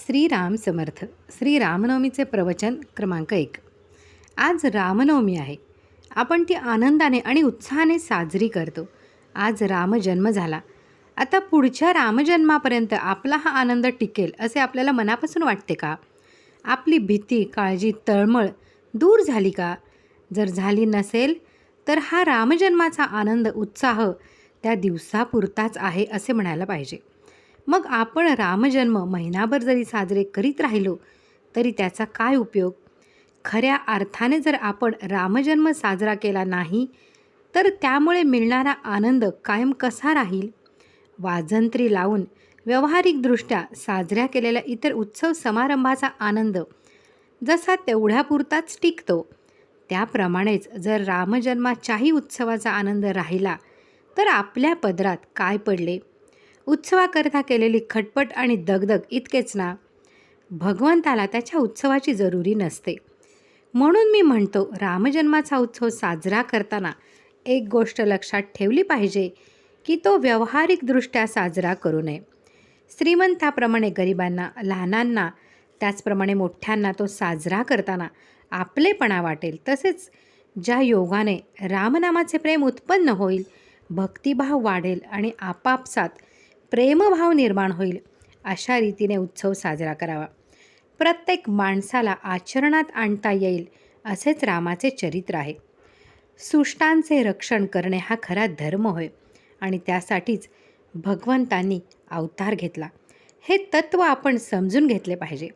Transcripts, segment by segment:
श्रीराम समर्थ. श्री रामनवमीचे प्रवचन क्रमांक 1. आज रामनवमी आहे. आपण ती आनंदाने आणि उत्साहाने साजरी करतो. आज रामजन्म झाला. आता पुढच्या रामजन्मापर्यंत आपला हा आनंद टिकेल असे आपल्याला मनापासून वाटते का? आपली भीती, काळजी, तळमळ दूर झाली का? जर झाली नसेल तर हा रामजन्माचा आनंद, उत्साह त्या दिवसापुरताच आहे असे म्हणायला पाहिजे. मग आपण रामजन्म महिनाभर जरी साजरे करीत राहिलो तरी त्याचा काय उपयोग? खऱ्या अर्थाने जर आपण रामजन्म साजरा केला नाही तर त्यामुळे मिळणारा आनंद कायम कसा राहील? वाजंत्री लावून व्यावहारिकदृष्ट्या साजऱ्या केलेल्या इतर उत्सव समारंभाचा आनंद जसा तेवढ्यापुरताच टिकतो, त्याप्रमाणेच जर रामजन्माच्याही उत्सवाचा आनंद राहिला तर आपल्या पदरात काय पडले? उत्सवाकरता केलेली खटपट आणि दगदग इतकेच ना? भगवंताला त्याच्या उत्सवाची जरुरी नसते. म्हणून मी म्हणतो, रामजन्माचा उत्सव साजरा करताना एक गोष्ट लक्षात ठेवली पाहिजे की तो व्यावहारिकदृष्ट्या साजरा करू नये. श्रीमंताप्रमाणे गरिबांना, लहानांना, त्याचप्रमाणे मोठ्यांना तो साजरा करताना आपलेपणा वाटेल. तसेच ज्या योगाने रामनामाचे प्रेम उत्पन्न होईल, भक्तिभाव वाढेल आणि आपापसात प्रेमभाव निर्माण होईल, अशा रीतीने उत्सव साजरा करावा. प्रत्येक माणसाला आचरणात आणता येईल असेच रामाचे चरित्र आहे. सुष्टांचे रक्षण करणे हा खरा धर्म होय आणि त्यासाठीच भगवंतांनी अवतार घेतला. हे तत्त्व आपण समजून घेतले पाहिजे.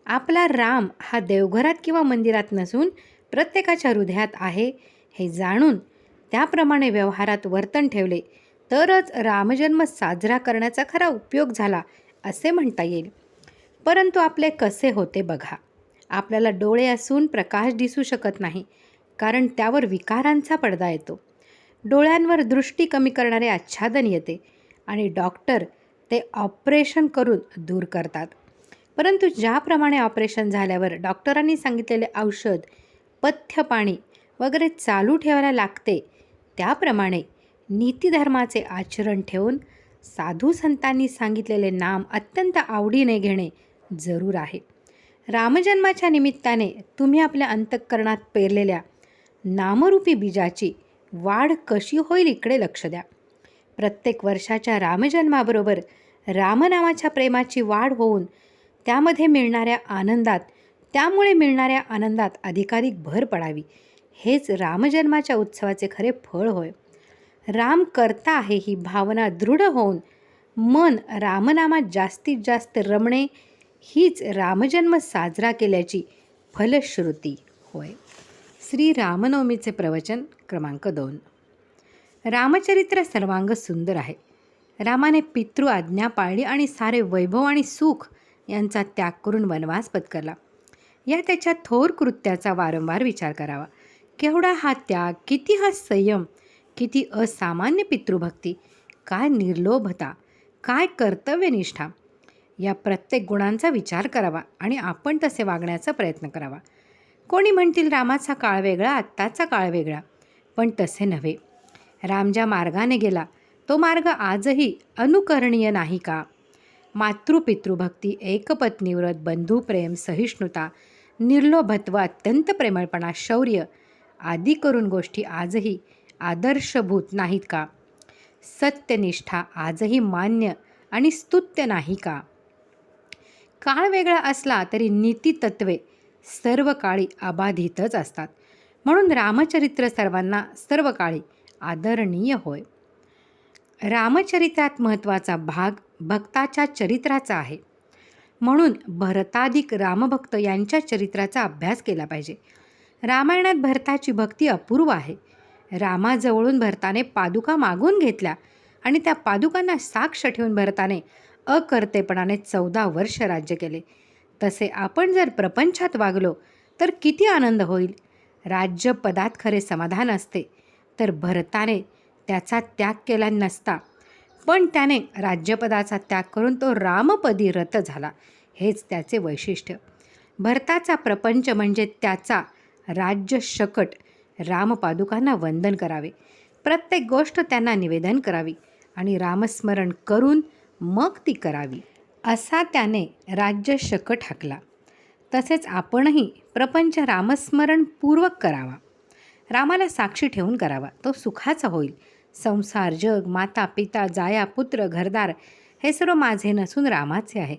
आपला राम हा देवघरात किंवा मंदिरात नसून प्रत्येकाच्या हृदयात आहे हे जाणून त्याप्रमाणे व्यवहारात वर्तन ठेवले तरच रामजन्म साजरा करण्याचा खरा उपयोग झाला असे म्हणता येईल. परंतु आपले कसे होते बघा. आपल्याला डोळे असून प्रकाश दिसू शकत नाही, कारण त्यावर विकारांचा पडदा येतो. डोळ्यांवर दृष्टी कमी करणारे आच्छादन येते आणि डॉक्टर ते ऑपरेशन करून दूर करतात. परंतु ज्याप्रमाणे ऑपरेशन झाल्यावर डॉक्टरांनी सांगितलेले औषध, पथ्य पाणी वगैरे चालू ठेवायला लागते, त्याप्रमाणे नीतिधर्माचे आचरण ठेवून साधू संतांनी सांगितलेले नाम अत्यंत आवडीने घेणे जरूर आहे. रामजन्माच्या निमित्ताने तुम्ही आपल्या अंतःकरणात पेरलेल्या नामरूपी बीजाची वाढ कशी होईल इकडे लक्ष द्या. प्रत्येक वर्षाच्या रामजन्माबरोबर रामनामाच्या प्रेमाची वाढ होऊन त्यामुळे मिळणाऱ्या आनंदात अधिकाधिक भर पडावी. हेच रामजन्माच्या उत्सवाचे खरे फळ होय. राम करता आहे ही भावना दृढ होऊन मन रामनामात जास्तीत जास्त रमणे हीच रामजन्म साजरा केल्याची फलश्रुती होय. श्री रामनवमीचे प्रवचन क्रमांक 2. रामचरित्र सर्वांग सुंदर आहे. रामाने पितृ आज्ञा पाळली आणि सारे वैभव आणि सुख यांचा त्याग करून वनवास पत्करला. या त्याच्या थोर कृत्याचा वारंवार विचार करावा. केवढा हा त्याग, किती हा संयम, किती असामान्य पितृभक्ती, काय निर्लोभता, काय कर्तव्यनिष्ठा. या प्रत्येक गुणांचा विचार करावा आणि आपण तसे वागण्याचा प्रयत्न करावा. कोणी म्हणतील रामाचा काळ वेगळा, आत्ताचा काळ वेगळा, पण तसे नव्हे. राम ज्या मार्गाने गेला तो मार्ग आजही अनुकरणीय नाही का? मातृपितृभक्ती, एकपत्नीव्रत, बंधुप्रेम, सहिष्णुता, निर्लोभत्व, अत्यंत प्रेमळपणा, शौर्य आदी करून गोष्टी आजही आदर्शभूत नाहीत का? सत्यनिष्ठा आजही मान्य आणि स्तुत्य नाही का? काळ वेगळा असला तरी नीतितत्वे सर्व काळी अबाधितच असतात. म्हणून रामचरित्र सर्वांना सर्व काळी आदरणीय होय. रामचरित्रात महत्त्वाचा भाग भक्ताच्या चरित्राचा आहे. म्हणून भरताधिक रामभक्त यांच्या चरित्राचा अभ्यास केला पाहिजे. रामायणात भरताची भक्ती अपूर्व आहे. रामाजवळून भरताने पादुका मागून घेतल्या आणि त्या पादुकांना साक्ष ठेवून भरताने अकर्तेपणाने 14 वर्ष राज्य केले. तसे आपण जर प्रपंचात वागलो तर किती आनंद होईल. राज्यपदात खरे समाधान असते तर भरताने त्याचा त्याग केला नसता, पण त्याने राज्यपदाचा त्याग करून तो रामपदी रत झाला. हेच त्याचे वैशिष्ट्य. भरताचा प्रपंच म्हणजे त्याचा राज्य शकट. रामपादुकांना वंदन करावे, प्रत्येक गोष्ट त्यांना निवेदन करावी आणि रामस्मरण करून मग ती करावी. असा त्याने राज्य शकट हाकला. तसेच आपणही प्रपंच रामस्मरणपूर्वक करावा. रामाला साक्षी ठेवून करावा. तो सुखाचा होईल. संसार, जग, माता, पिता, जाया, पुत्र, घरदार हे सर्व माझे नसून रामाचे आहे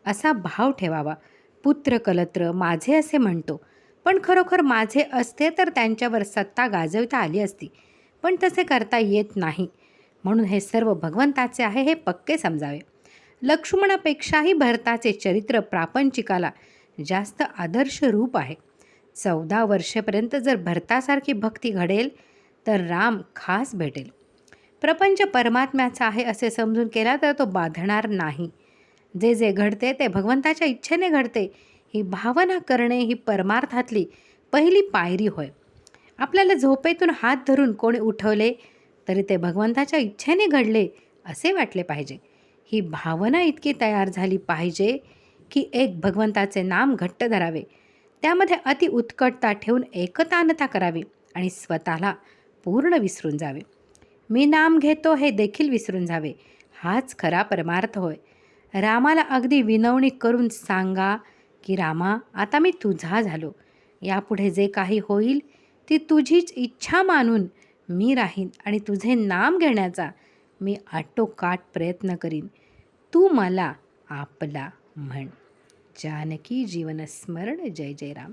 असा भाव ठेवावा. पुत्र कलत्र माझे असे म्हणतो, पण खरोखर माझे असते तर त्यांच्यावर सत्ता गाजवता आली असती. पण तसे करता येत नाही. म्हणून हे सर्व भगवंताचे आहे हे पक्के समजावे. लक्ष्मणापेक्षाही भरताचे चरित्र प्रापंचिकाला जास्त आदर्श रूप आहे. 14 वर्षेपर्यंत जर भरतासारखी भक्ती घडेल तर राम खास भेटेल. प्रपंच परमात्म्याचा आहे असे समजून केला तर तो बाधणार नाही. जे जे घडते ते भगवंताच्या इच्छेने घडते ही भावना करणे ही परमार्थातली पहिली पायरी होय. आपल्याला झोपेतून हात धरून कोणी उठवले तरी ते भगवंताच्या इच्छेने घडले असे वाटले पाहिजे. ही भावना इतकी तयार झाली पाहिजे की एक भगवंताचे नाम घट्ट धरावे, त्यामध्ये अति उत्कटता ठेवून एकतानता करावी आणि स्वतःला पूर्ण विसरून जावे. मी नाम घेतो हे देखील विसरून जावे. हाच खरा परमार्थ होय. रामाला अगदी विनवणी करून सांगा की रामा, आता मी तुझा झालो. यापुढे जे काही होईल ती तुझीच इच्छा मानून मी राहीन आणि तुझे नाम घेण्याचा मी आटोकाट प्रयत्न करीन. तू मला आपला म्हण. जानकी जीवन स्मरण. जय जय राम.